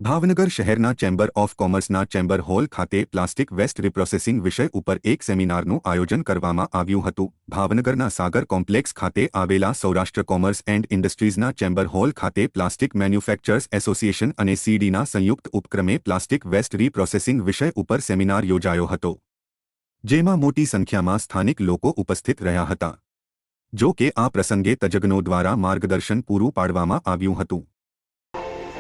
ભાવનગર શહેરના chamber of કોમર્સના chamber hall ખાતે plastic waste રિપ્રોસેસિંગ વિષય ઉપર એક સેમિનારનું આયોજન કરવામાં આવ્યું હતું। ભાવનગરના સાગર કોમ્પ્લેક્સ ખાતે આવેલા સૌરાષ્ટ્ર કોમર્સ એન્ડ ઇન્ડસ્ટ્રીઝના ચેમ્બર હોલ ખાતે પ્લાસ્ટિક મેન્યુફેક્ચરર્સ એસોસિએશન અને સીડીના સંયુક્ત ઉપક્રમે પ્લાસ્ટિક વેસ્ટ રિપ્રોસેસિંગ વિષય ઉપર સેમિનાર યોજાયો હતો, જેમાં મોટી સંખ્યામાં સ્થાનિક લોકો ઉપસ્થિત રહ્યા હતા। જો કે આ પ્રસંગે તજજ્ઞો દ્વારા માર્ગદર્શન પૂરું પાડવામાં આવ્યું હતું।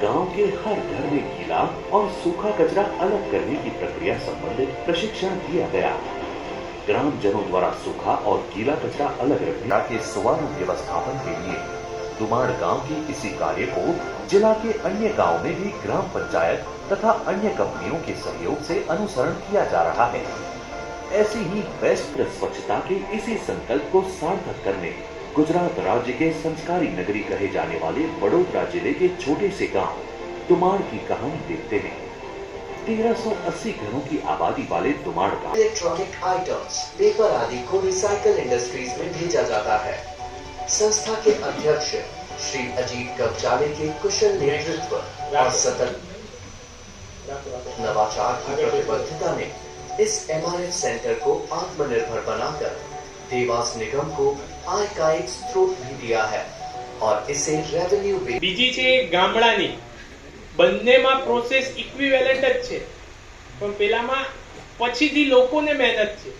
गांव के हर घर में गीला और सूखा कचरा अलग करने की प्रक्रिया संबंधित प्रशिक्षण दिया गया। ग्रामजनों द्वारा सूखा और गीला कचरा अलग रखने के सुचारू व्यवस्थापन के लिए दुमाड़ गांव के इसी कार्य को जिला के अन्य गांव में भी ग्राम पंचायत तथा अन्य कंपनियों के सहयोग से अनुसरण किया जा रहा है। ऐसी ही बेस्ट स्वच्छता के इसी संकल्प को सार्थक करने गुजरात राज्य के संस्कारी नगरी कहे जाने वाले बड़ोदरा जिले के छोटे से गांव दुमाड़ की कहानी देखते हैं। 1380 घरों की आबादी वाले दुमाड़ गांव इलेक्ट्रॉनिक आइटम्स, पेपर आदि को रिसाइकल इंडस्ट्रीज में भेजा जाता है। संस्था के अध्यक्ष श्री अजीत कब्जाले के कुशल नेतृत्व और सतत नवाचार की प्रतिबद्धता ने इस एमआरएफ सेंटर को आत्मनिर्भर बनाकर देवास निगम को आय का एक स्रोत भी दिया है और इसे रेवेन्यू बीजी छे गामडानी બંનેમાં પ્રોસેસ ઇક્વિવેલન્ટ જ છે, પણ પેલામાં પછીથી લોકોને મહેનત છે।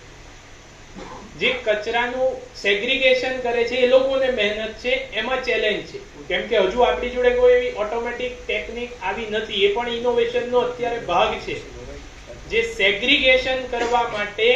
જે કચરાનું સેગ્રીગેશન કરે છે એ લોકોને મહેનત છે, એમાં ચેલેન્જ છે, કેમ કે હજુ આપણી જોડે કોઈ એવી ઓટોમેટિક ટેકનિક આવી નથી। એ પણ ઇનોવેશનનો અત્યારે ભાગ છે। જે સેગ્રીગેશન કરવા માટે